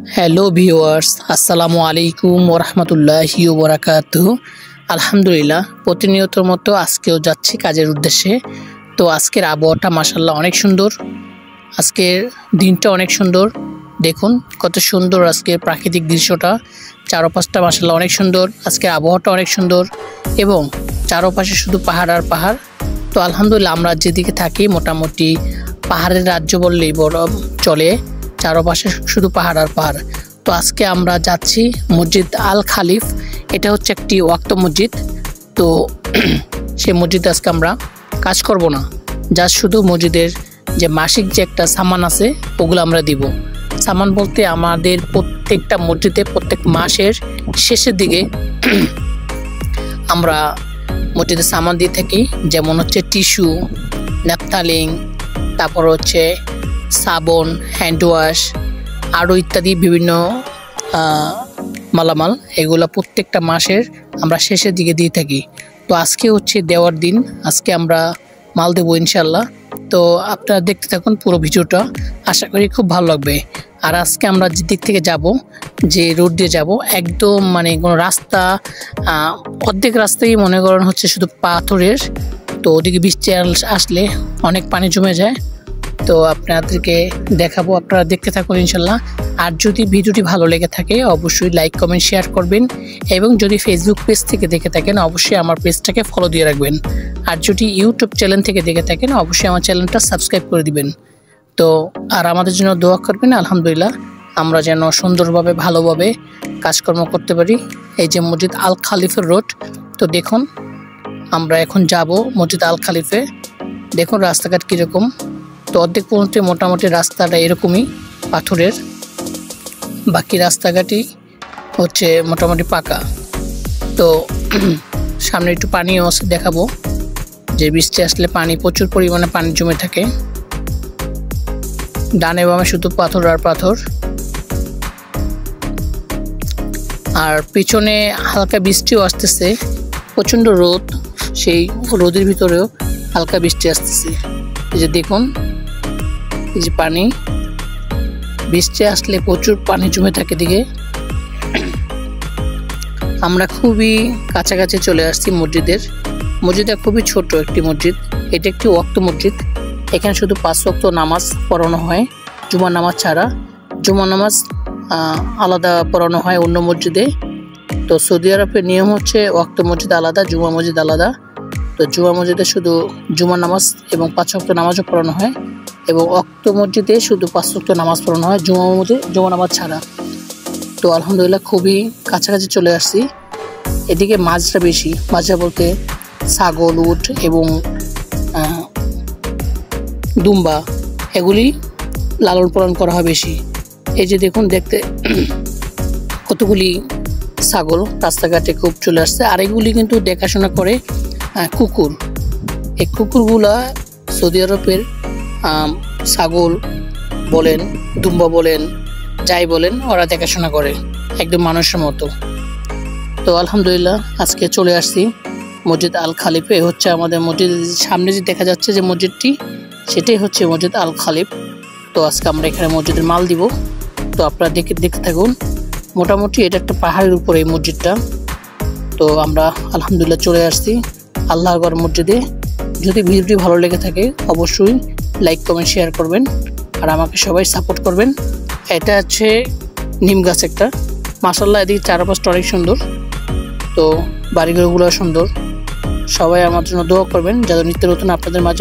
Hello viewers, আসসালামু আলাইকুম ওয়া রাহমাতুল্লাহি ওয়া বারাকাতুহু। আলহামদুলিল্লাহ, প্রতিনিয়তর মতো আজকেও যাচ্ছি কাজের উদ্দেশ্যে। তো আজকের আবহাওয়াটা মাশাআল্লাহ অনেক সুন্দর। আজকের দিনটা অনেক সুন্দর। দেখুন কত সুন্দর আজকের প্রাকৃতিক দৃশ্যটা। চারপাশটা মাশাআল্লাহ অনেক সুন্দর। আজকের আবহাওয়াটা অনেক সুন্দর এবং চারপাশে শুধু পাহাড় আর পাহাড়। তো আলহামদুলিল্লাহ, আমরা যেদিকে থাকি মোটামুটি পাহাড়ের রাজ্য বললেই বড় চলে। চারপাশে শুধু পাহাড় আর পাহাড়। তো আজকে আমরা যাচ্ছি মসজিদ আল খালিফ। এটা হচ্ছে একটি ওয়াক্ত মসজিদ। তো সেই মসজিদে আজকে আমরা কাজ করব না, যা শুধু মসজিদের যে মাসিক যে একটা সামান আছে ওগুলো আমরা দিব। সামান বলতে আমাদের প্রত্যেকটা মসজিদে প্রত্যেক মাসের শেষের দিকে আমরা মসজিদে সামান দিয়ে থাকি, যেমন হচ্ছে টিস্যু, ন্যাপথালিন, তারপর হচ্ছে সাবন, হ্যান্ড ওয়াশ, আরও ইত্যাদি বিভিন্ন মালামাল। এগুলো প্রত্যেকটা মাসের আমরা শেষের দিকে দিয়ে থাকি। তো আজকে হচ্ছে দেওয়ার দিন, আজকে আমরা মাল দেবো ইনশাল্লাহ। তো আপনারা দেখতে থাকুন পুরো ভিডিওটা, আশা করি খুব ভালো লাগবে। আর আজকে আমরা যে দিক থেকে যাব, যে রোড দিয়ে যাব, একদম মানে কোনো রাস্তা অর্ধেক রাস্তায় মনে করেন হচ্ছে শুধু পাথরের। তো ওদিকে বৃষ্টি আসলে অনেক পানি জমে যায়। তো আপনাদেরকে দেখাবো, আপনারা দেখতে থাকুন ইনশাল্লাহ। আর যদি ভিডিওটি ভালো লেগে থাকে অবশ্যই লাইক কমেন্ট শেয়ার করবেন, এবং যদি ফেসবুক পেজ থেকে দেখে থাকেন অবশ্যই আমার পেজটাকে ফলো দিয়ে রাখবেন। আর যদি ইউটিউব চ্যানেল থেকে দেখে থাকেন অবশ্যই আমার চ্যানেলটা সাবস্ক্রাইব করে দিবেন। তো আর আমাদের জন্য দোয়া করবেন। আলহামদুলিল্লাহ, আমরা যেন সুন্দরভাবে ভালোভাবে কাজকর্ম করতে পারি। এই যে মসজিদ আল খালিফের রোড। তো দেখুন আমরা এখন যাব মসজিদ আল খালিফে। দেখুন রাস্তাঘাট কীরকম। তো অর্ধেক পর্যন্ত মোটামুটি রাস্তাটা এরকমই পাথরের, বাকি রাস্তাঘাটই হচ্ছে মোটামুটি পাকা। তো সামনে একটু পানিও আছে, দেখাবো যে বৃষ্টি আসলে পানি প্রচুর পরিমাণে পানি জমে থাকে। ডানে বামে শুধু পাথর আর পাথর। আর পিছনে হালকা বৃষ্টিও আসতেছে, প্রচণ্ড রোদ, সেই রোদের ভিতরেও হালকা বৃষ্টি আসতেছে। এই যে দেখুন, এই যে পানি, বৃষ্টি আসলে প্রচুর পানি জমে থাকে দিকে। আমরা খুবই কাছাকাছি চলে আসছি মসজিদের। মসজিদটা খুবই ছোট একটি মসজিদ। এটা একটি ওয়াক্ত মসজিদ। এখানে শুধু 5 ওয়াক্ত নামাজ পড়ানো হয়, জুমার নামাজ ছাড়া। জুমার নামাজ আলাদা পড়ানো হয় অন্য মসজিদে। তো সৌদি আরবের নিয়ম হচ্ছে ওয়াক্ত মসজিদ আলাদা, জুমা মসজিদ আলাদা। তো জুমা মসজিদে শুধু জুমার নামাজ এবং 5 ওয়াক্ত নামাজও পড়ানো হয়, এবং ওয়াক্ত মসজিদে শুধু 5 ওয়াক্ত নামাজ পড়ানো হয় জুমা নামাজ ছাড়া। তো আলহামদুলিল্লাহ খুবই কাছাকাছি চলে আসছি। এদিকে মাছটা বেশি, মাছটা বলতে ছাগল, উট এবং দুম্বা, এগুলি লালন পালন করা হয় বেশি। এই যে দেখুন, দেখতে কতগুলি ছাগল রাস্তাঘাটে খুব চলে আসছে। আর এগুলি কিন্তু দেখাশোনা করে কুকুর। এই কুকুরগুলা সৌদি আরবের ছাগল বলেন, দুম্বা বলেন, যাই বলেন, ওরা দেখাশোনা করে একদম মানুষের মতো। তো আলহামদুলিল্লাহ আজকে চলে আসছি মসজিদ আল খালিফে। হচ্ছে আমাদের মসজিদ সামনে যে দেখা যাচ্ছে যে মসজিদটি, সেটাই হচ্ছে মসজিদ আল খালিফ। তো আজকে আমরা এখানে মসজিদের মাল দিব। তো আপনারা দেখতে থাকুন। মোটামুটি এটা একটা পাহাড়ের উপরে এই মসজিদটা। তো আমরা আলহামদুলিল্লাহ চলে আসছি আল্লাহর ঘর মসজিদে। যদি ভিডিওটি ভালো লেগে থাকে অবশ্যই লাইক কমেন্ট শেয়ার করবেন, আর আমাকে সবাই সাপোর্ট করবেন। এটা হচ্ছে নিম গাছ একটা, মাশাআল্লাহ এদিকে চারপাশটা অনেক সুন্দর। তো বাড়িঘরগুলো সুন্দর। সবাই আমার জন্য দোয়া করবেন, যাতে নিত্য নতুন আপনাদের মাঝে